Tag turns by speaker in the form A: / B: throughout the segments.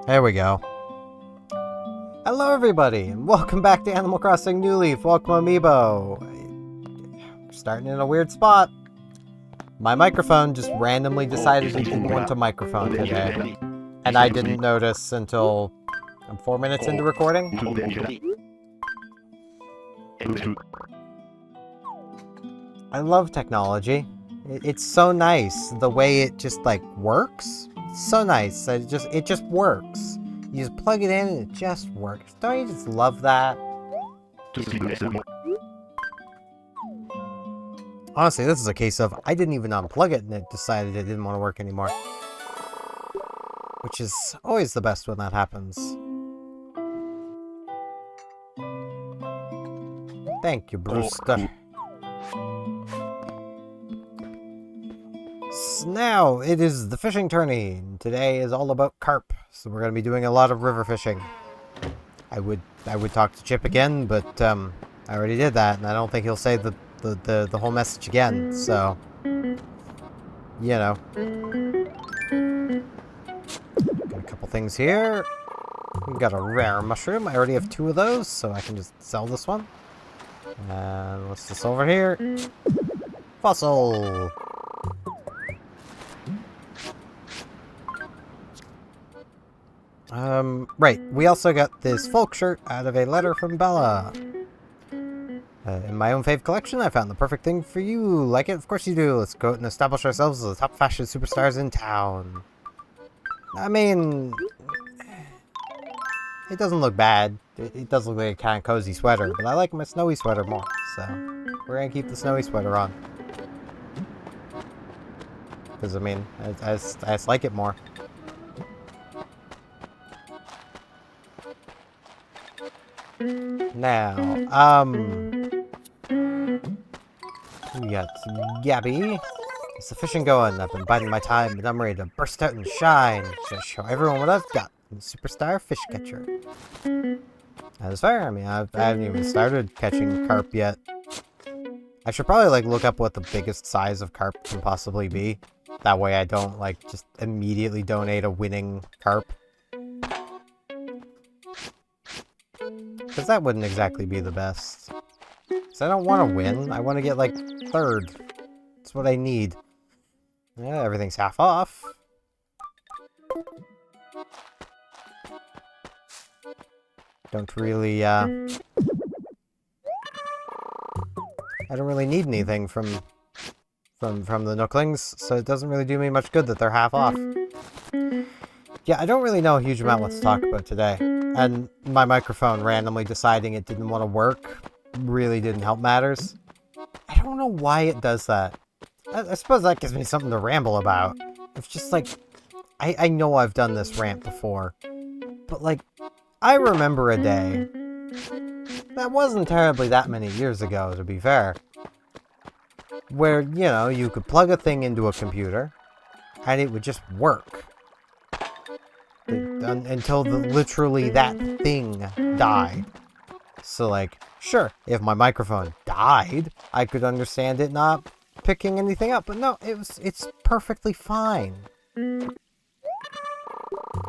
A: There we go. Hello everybody, and welcome back to Animal Crossing New Leaf. Welcome Amiibo. Starting in a weird spot. My microphone just randomly decided it didn't want a microphone today. And I didn't notice until I'm 4 minutes into recording. I love technology. It's so nice the way it just like works. It's so nice. It just works. You just plug it in and it just works. Don't you just love that? Honestly, this is a case of I didn't even unplug it and it decided it didn't want to work anymore. Which is always the best when that happens. Thank you, Brewster. Now, it is the fishing tourney. Today is all about carp, so we're going to be doing a lot of river fishing. I would talk to Chip again, but I already did that, and I don't think he'll say the whole message again, so, you know. Got a couple things here. We've got a rare mushroom. I already have 2 of those, so I can just sell this one. And what's this over here? Fossil! Right, we also got this folk shirt out of a letter from Bella. In my own fave collection, I found the perfect thing for you. Like it? Of course you do. Let's go out and establish ourselves as the top fashion superstars in town. I mean, it doesn't look bad. It does look like a kind of cozy sweater, but I like my snowy sweater more, so we're gonna keep the snowy sweater on. Because, I mean, I just like it more. Now, we got Gabby. It's the fishing going. I've been biding my time, but I'm ready to burst out and shine. Just show everyone what I've got. I'm a superstar fish catcher. That is fair. I mean, I haven't even started catching carp yet. I should probably, like, look up what the biggest size of carp can possibly be. That way I don't, like, just immediately donate a winning carp. Because that wouldn't exactly be the best. Because I don't want to win. I want to get, like, 3rd. That's what I need. Yeah, everything's half off. Don't really, I don't really need anything from the Nooklings, so it doesn't really do me much good that they're half off. Yeah, I don't really know a huge amount what to talk about today. And my microphone randomly deciding it didn't want to work really didn't help matters. I don't know why it does that. I suppose that gives me something to ramble about. It's just like, I know I've done this rant before. But like, I remember a day, that wasn't terribly that many years ago, to be fair, where, you know, you could plug a thing into a computer, and it would just work. Until literally that thing died. So, like, sure, if my microphone died, I could understand it not picking anything up, but no, it's perfectly fine.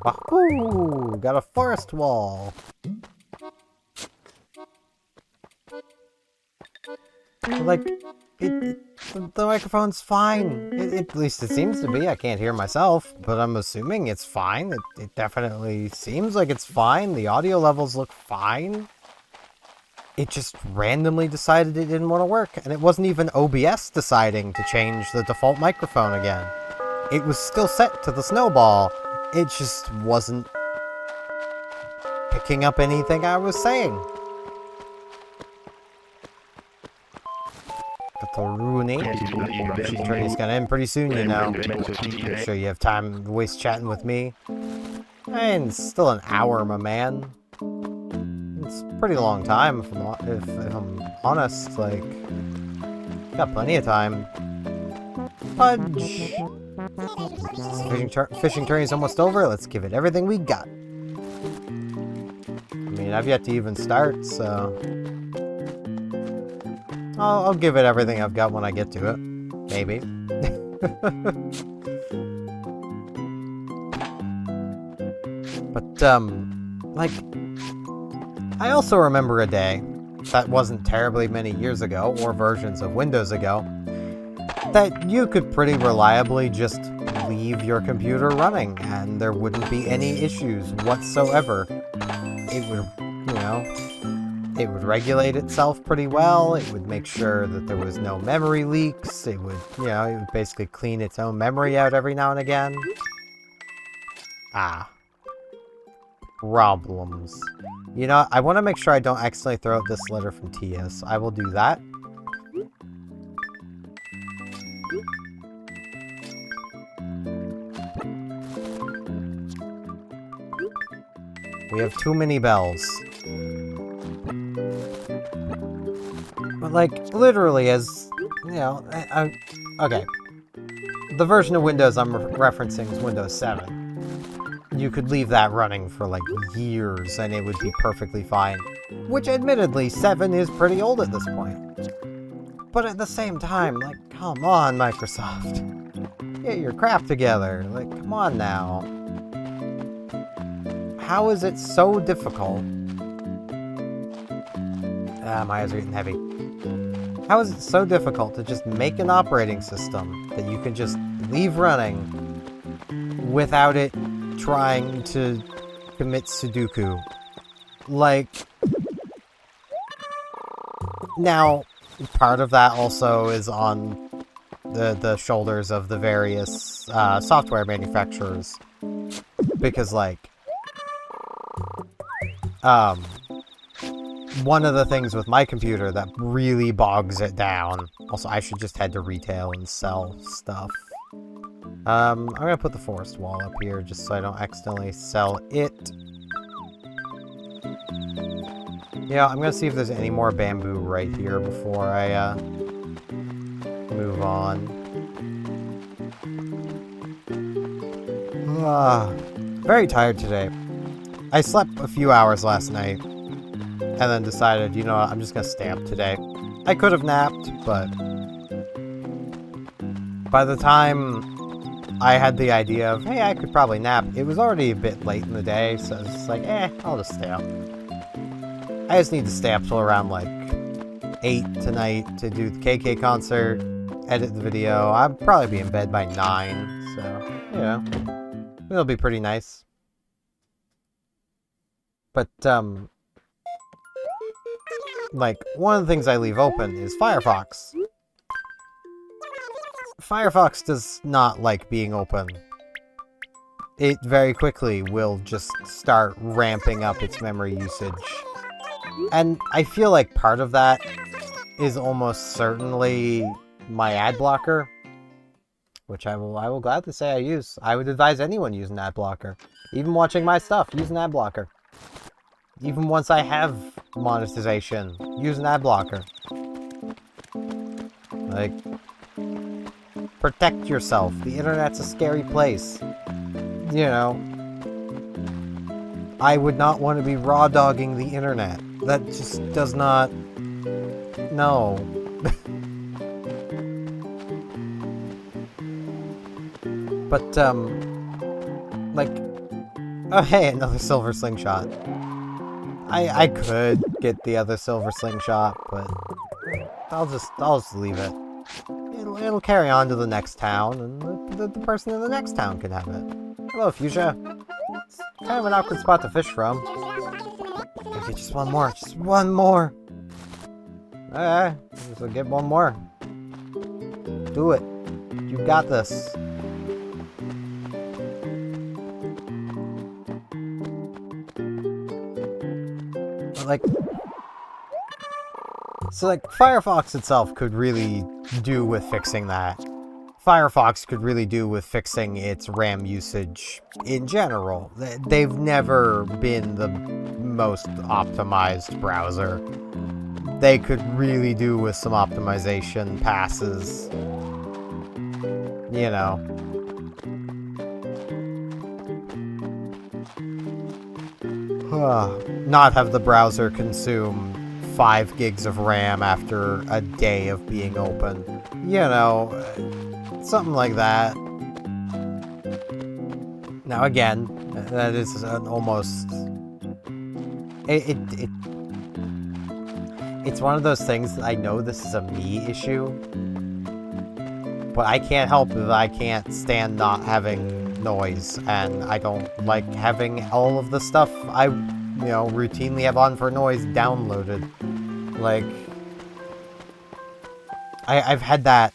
A: Wahoo! Got a forest wall. Like, the microphone's fine. At least it seems to be. I can't hear myself, but I'm assuming it's fine. It definitely seems like it's fine. The audio levels look fine. It just randomly decided it didn't want to work, and it wasn't even OBS deciding to change the default microphone again. It was still set to the snowball. It just wasn't picking up anything I was saying. Got the Rooney. Tourney's gonna end pretty soon, you know. I'm sure you have time to waste chatting with me. And it's still an hour, my man. It's a pretty long time, if I'm honest. Like, got plenty of time. Fudge! Fishing tourney's almost over. Let's give it everything we got. I mean, I've yet to even start, so... I'll give it everything I've got when I get to it. Maybe. But, like... I also remember a day that wasn't terribly many years ago, or versions of Windows ago, that you could pretty reliably just leave your computer running and there wouldn't be any issues whatsoever. It would, you know, it would regulate itself pretty well. It would make sure that there was no memory leaks. It would, you know, it would basically clean its own memory out every now and again. Ah. Problems. You know, I want to make sure I don't accidentally throw out this letter from TS. I will do that. We have too many bells. But, like, literally, as, you know, okay. The version of Windows I'm referencing is Windows 7. You could leave that running for, like, years, and it would be perfectly fine. Which, admittedly, 7 is pretty old at this point. But at the same time, like, come on, Microsoft. Get your crap together. Like, come on now. How is it so difficult? My eyes are getting heavy. How is it so difficult to just make an operating system that you can just leave running without it trying to commit Sudoku? Like, now, part of that also is on the shoulders of the various software manufacturers. Because, like, one of the things with my computer that really bogs it down... Also, I should just head to retail and sell stuff. I'm gonna put the forest wall up here just so I don't accidentally sell it. Yeah, I'm gonna see if there's any more bamboo right here before I, move on. Very tired today. I slept a few hours last night, and then decided, you know what, I'm just gonna stay up today. I could have napped, but by the time I had the idea of, hey, I could probably nap, it was already a bit late in the day, so I was just like, I'll just stay up. I just need to stay up till around, like, 8 tonight to do the KK concert, edit the video. I'll probably be in bed by 9, so, you know, it'll be pretty nice. But, like, one of the things I leave open is Firefox. Firefox does not like being open. It very quickly will just start ramping up its memory usage. And I feel like part of that is almost certainly my ad blocker, which I will gladly say I use. I would advise anyone use an ad blocker. Even watching my stuff, use an ad blocker. Even once I have monetization, use an ad blocker. Like, protect yourself. The internet's a scary place. You know, I would not want to be raw dogging the internet. That just does not... No. But, like... Oh, hey, another silver slingshot. I could get the other silver slingshot, but I'll just leave it. It'll carry on to the next town, and the person in the next town can have it. Hello, Fuchsia. It's kind of an awkward spot to fish from. Okay, just one more. Just one more. Alright, just get one more. Do it. You got this. Like, so, like, Firefox itself could really do with fixing that. Firefox could really do with fixing its RAM usage in general. They've never been the most optimized browser. They could really do with some optimization passes. You know. Not have the browser consume 5 gigs of RAM after a day of being open. You know, something like that. Now again, that is an almost... It's one of those things that I know this is a me issue, but I can't help it that I can't stand not having noise, and I don't like having all of the stuff I, routinely have on for noise downloaded. Like, I've had that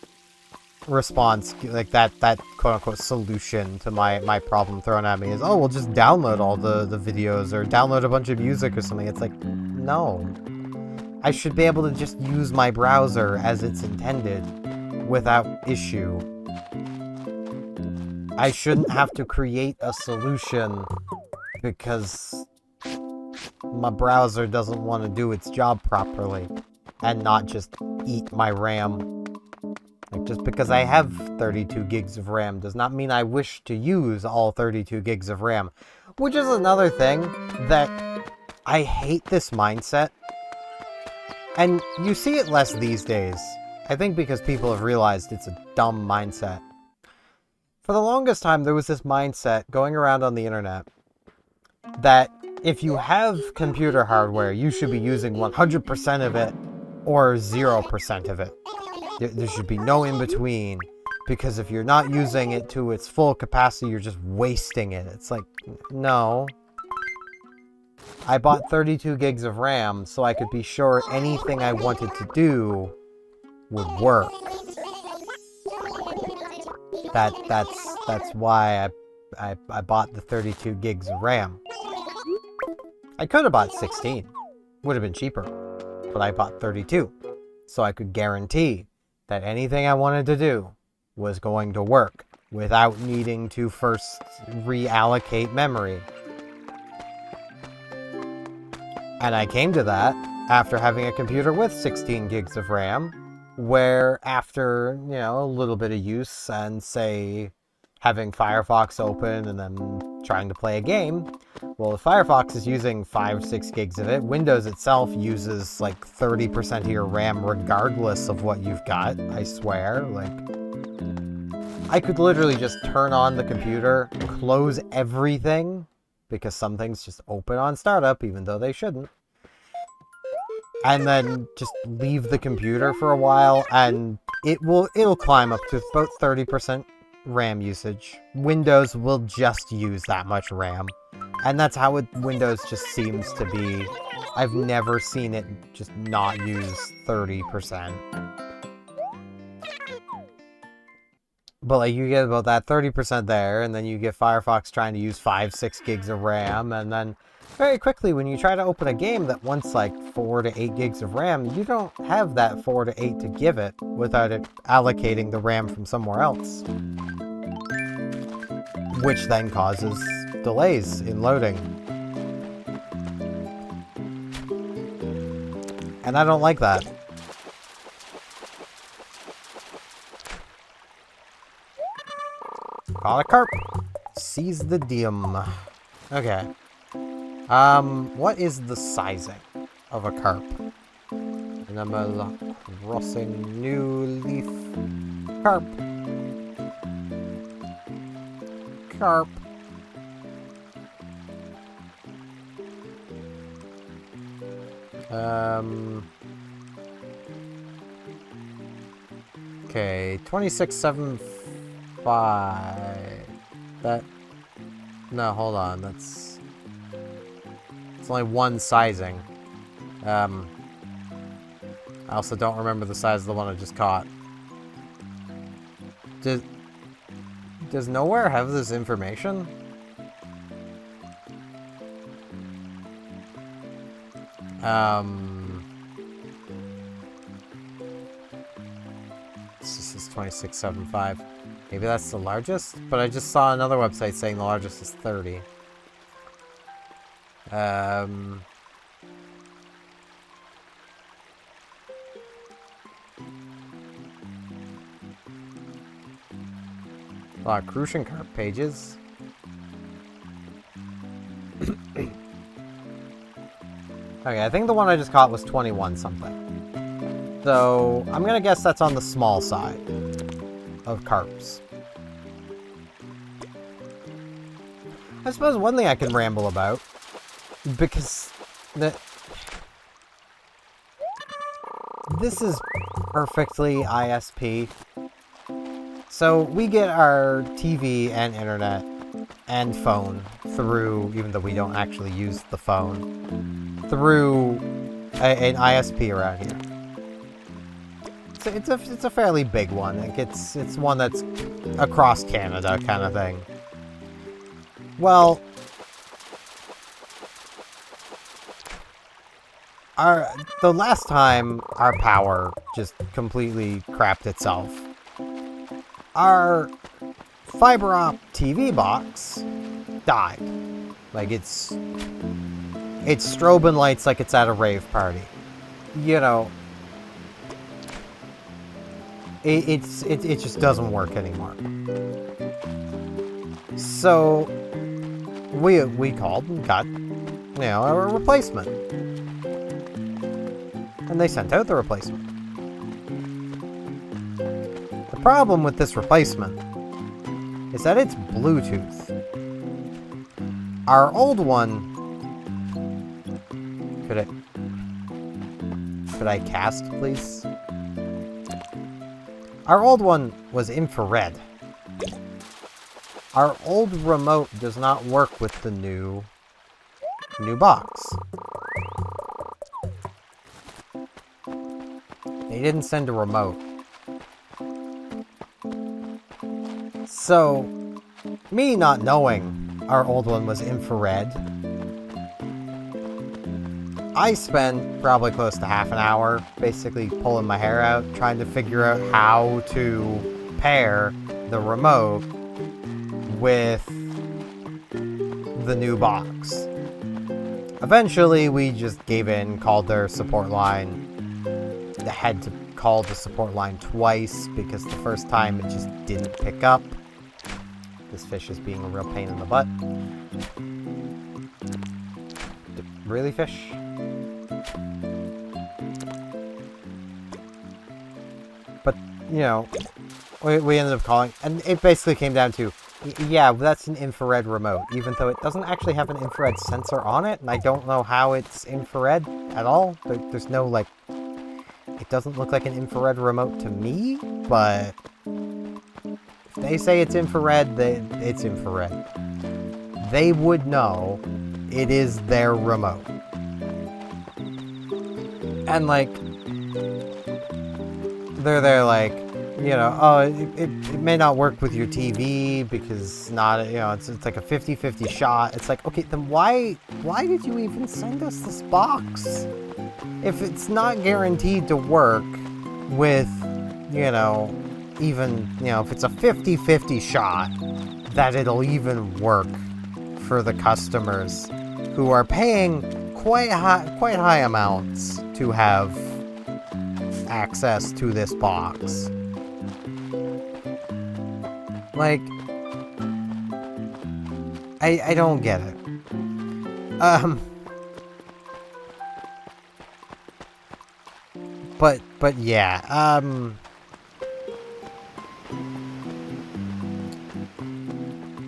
A: response, like that quote-unquote solution to my problem thrown at me is, oh, we'll just download all the videos or download a bunch of music or something. It's like, no. I should be able to just use my browser as it's intended without issue. I shouldn't have to create a solution because my browser doesn't want to do its job properly and not just eat my RAM. Like, just because I have 32 gigs of RAM does not mean I wish to use all 32 gigs of RAM. Which is another thing that I hate this mindset. And you see it less these days. I think because people have realized it's a dumb mindset. For the longest time, there was this mindset going around on the internet that if you have computer hardware, you should be using 100% of it or 0% of it. There should be no in-between, because if you're not using it to its full capacity, you're just wasting it. It's like, no. I bought 32 gigs of RAM so I could be sure anything I wanted to do would work. That's why I bought the 32 gigs of RAM. I could have bought 16. Would have been cheaper. But I bought 32. So I could guarantee that anything I wanted to do was going to work without needing to first reallocate memory. And I came to that after having a computer with 16 gigs of RAM, where after, a little bit of use and, say, having Firefox open and then trying to play a game, well, if Firefox is using 5-6 gigs of it, Windows itself uses like 30% of your RAM regardless of what you've got, I swear. Like, I could literally just turn on the computer, close everything, because some things just open on startup, even though they shouldn't. And then just leave the computer for a while, and it'll climb up to about 30% RAM usage. Windows will just use that much RAM. And that's how Windows just seems to be. I've never seen it just not use 30%. But like, you get about that 30% there, and then you get Firefox trying to use 5-6 gigs of RAM, and then very quickly when you try to open a game that wants like 4 to 8 gigs of RAM, you don't have that 4 to 8 to give it without it allocating the RAM from somewhere else. Which then causes delays in loading. And I don't like that. Caught a carp. Seize the diem. Okay. What is the sizing of a carp? Animal crossing new leaf. Carp. Carp. Okay, 26.75. That... No, hold on, it's only one sizing. I also don't remember the size of the one I just caught. Does Nowhere have this information? This is 26.75. Maybe that's the largest? But I just saw another website saying the largest is 30. A lot of crucian carp pages. Okay, I think the one I just caught was 21 something. So, I'm gonna guess that's on the small side of carps. I suppose one thing I can ramble about, because this is perfectly ISP. So we get our TV and internet and phone through, even though we don't actually use the phone, through an ISP around here. So it's a fairly big one. Like it's one that's across Canada kind of thing. Well, the last time our power just completely crapped itself, our fiber op TV box died. Like it's strobing lights like it's at a rave party. You know, it just doesn't work anymore. So we called and got, a replacement. And they sent out the replacement. The problem with this replacement is that it's Bluetooth. Our old one... Could I cast, please? Our old one was infrared. Our old remote does not work with the new box. They didn't send a remote. So, me not knowing our old one was infrared, I spent probably close to half an hour basically pulling my hair out, trying to figure out how to pair the remote with the new box. Eventually, we just gave in, called their support line. I had to call the support line twice because the first time it just didn't pick up. This fish is being a real pain in the butt. Really, fish? But, we ended up calling, and it basically came down to, yeah, that's an infrared remote, even though it doesn't actually have an infrared sensor on it, and I don't know how it's infrared at all. There's no, it doesn't look like an infrared remote to me, but if they say it's infrared, it's infrared. They would know it is their remote. And, they're like, oh, it may not work with your TV because it's like a 50-50 shot. It's like, okay, then why did you even send us this box? If it's not guaranteed to work with, if it's a 50-50 shot, that it'll even work for the customers who are paying quite high amounts to have access to this box. I don't get it. But yeah,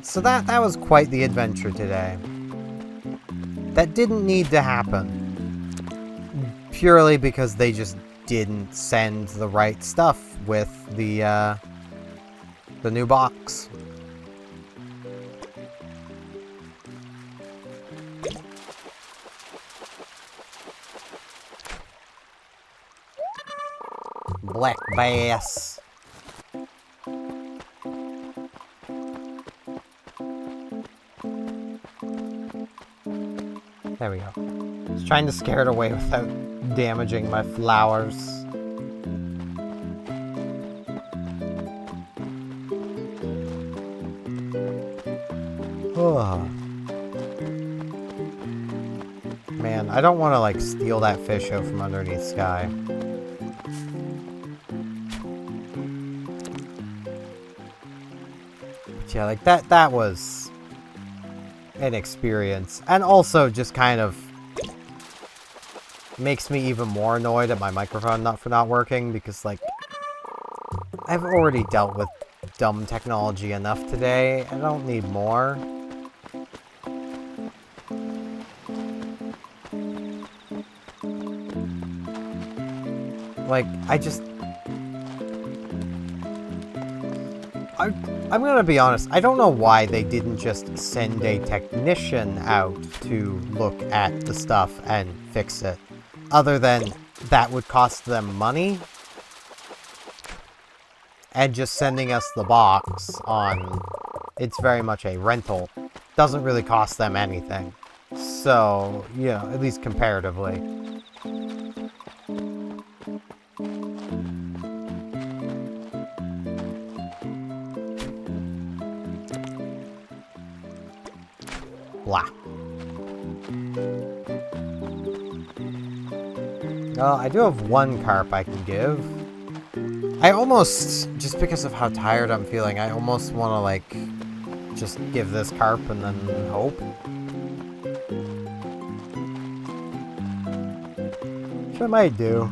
A: so that was quite the adventure today. That didn't need to happen. Purely because they just didn't send the right stuff with the new box. Black bass. There we go. Just trying to scare it away without damaging my flowers. Oh. Man, I don't want to steal that fish out from underneath Sky. yeah, like that was an experience. And also just kind of makes me even more annoyed at my microphone for not working, because, like, I've already dealt with dumb technology enough today. I don't need more. Like, I'm gonna be honest, I don't know why they didn't just send a technician out to look at the stuff and fix it. Other than that would cost them money. And just sending us the box on... It's very much a rental. Doesn't really cost them anything. So, you know, at least comparatively. Blah. Well, I do have one carp I can give. I almost, just because of how tired I'm feeling, I almost want to, like, just give this carp and then hope. Which I might do.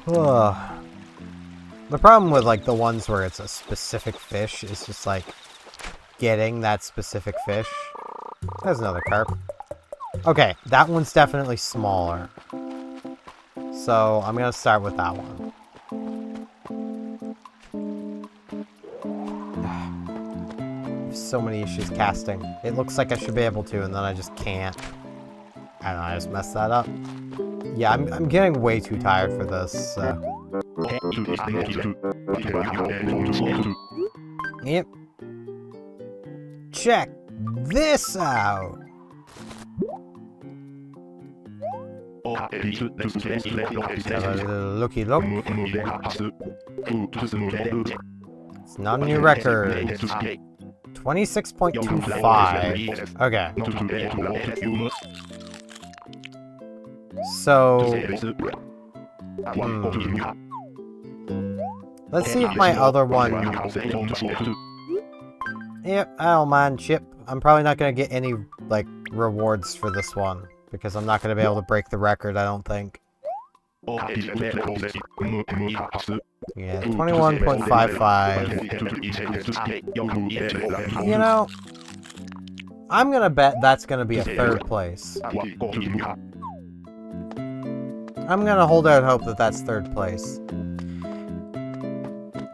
A: Ugh. The problem with, like, the ones where it's a specific fish is just, like, getting that specific fish. There's another carp. Okay, that one's definitely smaller. So, I'm gonna start with that one. So many issues casting. It looks like I should be able to, and then I just can't. I don't know, I just messed that up. Yeah, I'm getting way too tired for this, so... Yep. Check this out! Looky look. It's not a new record. 26.25. Okay. So... Let's see if my other one... Yep, I don't mind, Chip. I'm probably not gonna get any, like, rewards for this one. Because I'm not going to be able to break the record, I don't think. Yeah, 21.55. You know, I'm going to bet that's going to be a third place. I'm going to hold out hope that that's third place.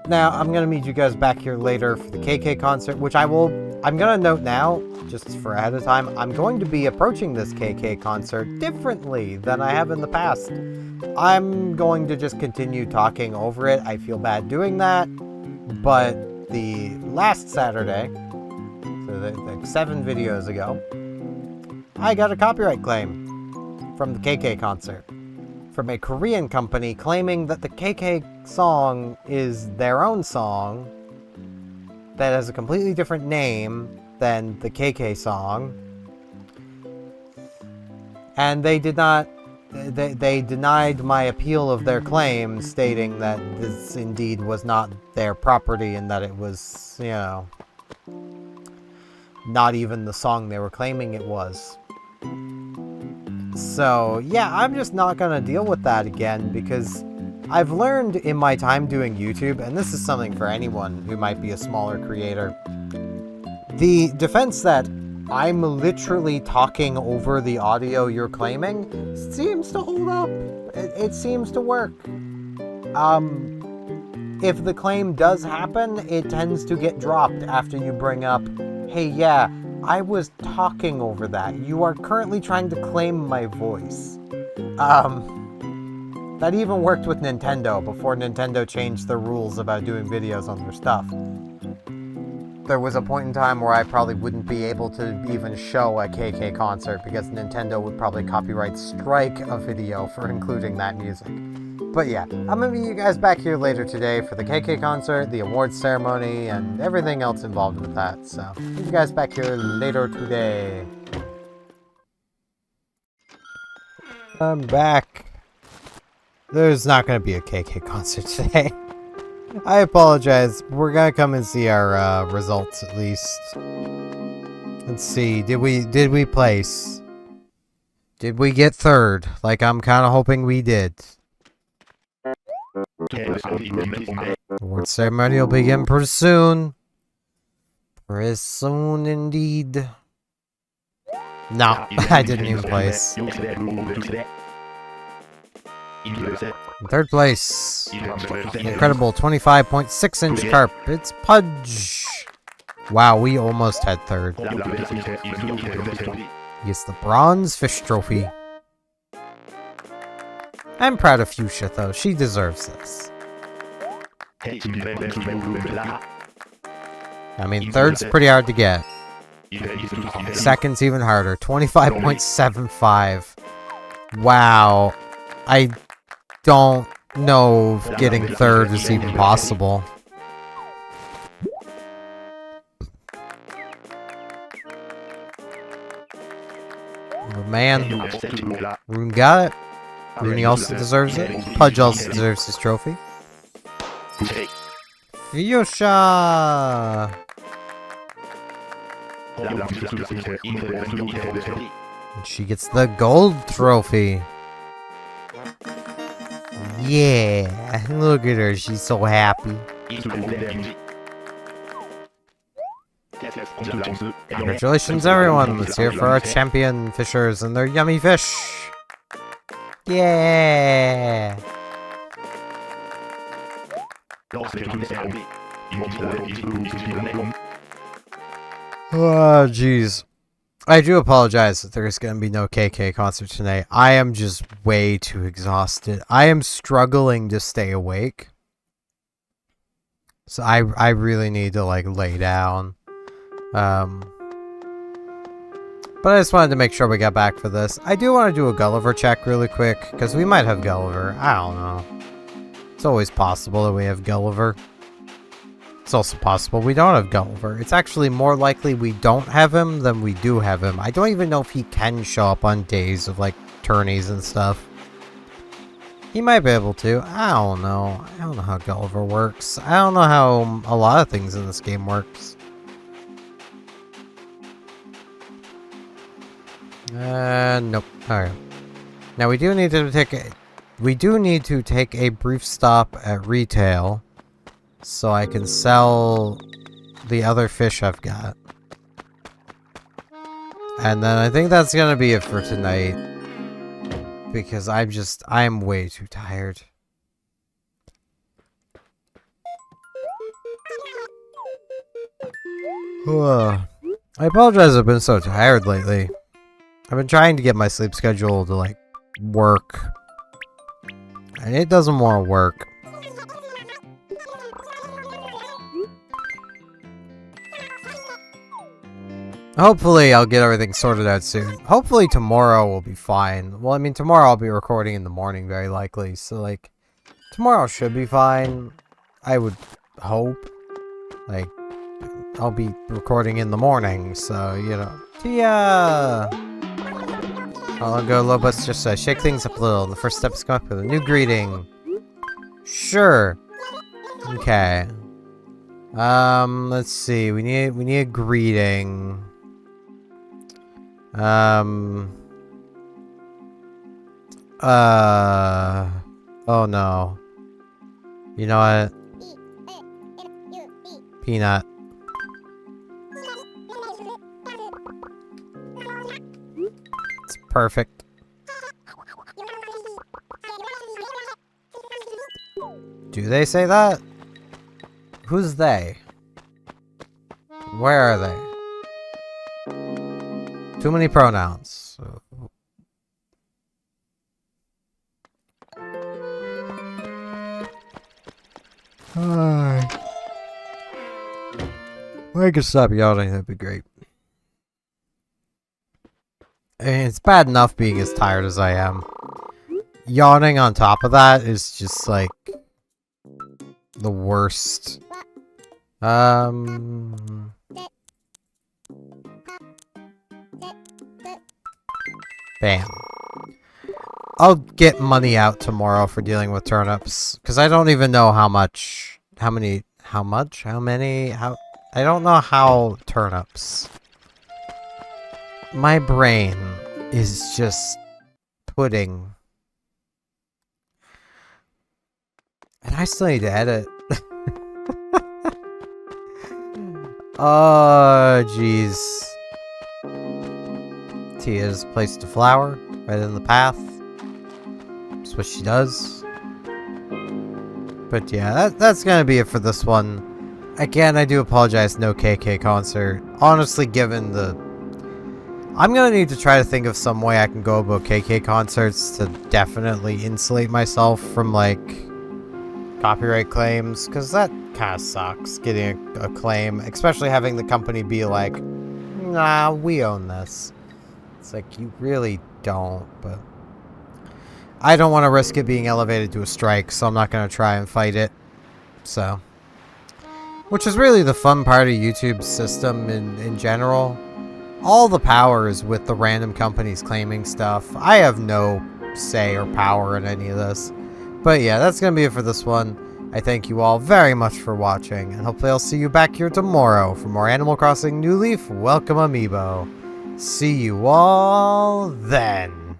A: Now, I'm going to meet you guys back here later for the KK concert, which I'm going to note now, just for ahead of time, I'm going to be approaching this KK concert differently than I have in the past. I'm going to just continue talking over it. I feel bad doing that, but the last Saturday, so like 7 videos ago, I got a copyright claim from the KK concert from a Korean company claiming that the KK song is their own song that has a completely different name than the KK song. And they did not... They denied my appeal of their claim, stating that this indeed was not their property and that it was, you know, not even the song they were claiming it was. So, yeah, I'm just not gonna deal with that again, because I've learned in my time doing YouTube, and this is something for anyone who might be a smaller creator, the defense that I'm literally talking over the audio you're claiming seems to hold up. It seems to work. If the claim does happen, it tends to get dropped after you bring up, hey, yeah, I was talking over that. You are currently trying to claim my voice. That even worked with Nintendo before Nintendo changed the rules about doing videos on their stuff. There was a point in time where I probably wouldn't be able to even show a KK concert because Nintendo would probably copyright strike a video for including that music. But yeah, I'm gonna meet you guys back here later today for the KK concert, the awards ceremony, and everything else involved with that. So, meet you guys back here later today. I'm back. There's not gonna be a KK concert today. I apologize. We're gonna come and see our results at least. Let's see. Did we place? Did we get third? Like I'm kind of hoping we did. Award ceremony will begin pretty soon. Pretty soon indeed. No, I didn't even place. In third place, incredible 25.6-inch carp. It's Pudge. Wow, we almost had third. Yes, the bronze fish trophy. I'm proud of Fuchsia, though. She deserves this. I mean, third's pretty hard to get. Second's even harder. 25.75. Wow. I don't know if getting third is even possible. Oh, man. Rune got it. Rooney also deserves it. Pudge also deserves his trophy. Fuchsia! And she gets the gold trophy. Yeah, look at her, she's so happy. Congratulations everyone, let's hear for our champion fishers and their yummy fish. Yeah! Oh, jeez. I do apologize that there's going to be no KK concert tonight. I am just way too exhausted. I am struggling to stay awake. So I really need to, like, lay down. But I just wanted to make sure we got back for this. I do want to do a Gulliver check really quick, because we might have Gulliver. I don't know. It's always possible that we have Gulliver. It's also possible we don't have Gulliver. It's actually more likely we don't have him than we do have him. I don't even know if he can show up on days of, like, tourneys and stuff. He might be able to. I don't know. I don't know how Gulliver works. I don't know how a lot of things in this game works. Nope. Alright. Now we do need to take a brief stop at retail so I can sell the other fish I've got. And then I think that's gonna be it for tonight. Because I'm way too tired. I apologize, I've been so tired lately. I've been trying to get my sleep schedule to, like, work. And it doesn't want to work. Hopefully, I'll get everything sorted out soon. Hopefully, tomorrow will be fine. Well, I mean, tomorrow I'll be recording in the morning, very likely. So, like, tomorrow should be fine. I would hope. Like, I'll be recording in the morning, so, you know. Tia! I'll go, Lobos, just shake things up a little. The first step is come up with a new greeting. Sure. Okay. Let's see. We need a greeting. Oh no. You know what? Peanut. It's perfect. Do they say that? Who's they? Where are they? Too many pronouns. Hi. If I could stop yawning, that'd be great. And it's bad enough being as tired as I am. Yawning on top of that is just like the worst. Bam. I'll get money out tomorrow for dealing with turnips, because I don't even know how much how many, how much, how many, how... I don't know how turnips. My brain is just pudding. And I still need to edit. Oh, jeez. Tia's placed a flower right in the path. That's what she does. But yeah, that's gonna be it for this one. Again, I do apologize, no KK concert. Honestly, given the... I'm gonna need to try to think of some way I can go about KK concerts to definitely insulate myself from, like, copyright claims, because that kind of sucks, getting a claim, especially having the company be like, nah, we own this. It's like, you really don't, but I don't want to risk it being elevated to a strike, so I'm not going to try and fight it. So, which is really the fun part of YouTube's system in general. All the power is with the random companies claiming stuff. I have no say or power in any of this. But yeah, that's going to be it for this one. I thank you all very much for watching, and hopefully I'll see you back here tomorrow for more Animal Crossing New Leaf Welcome Amiibo. See you all then.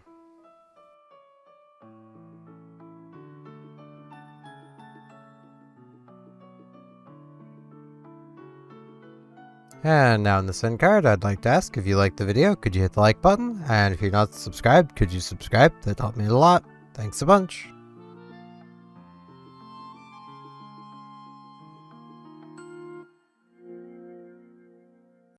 A: And now in this end card, I'd like to ask, if you liked the video, could you hit the like button? And if you're not subscribed, could you subscribe? That helped me a lot. Thanks a bunch.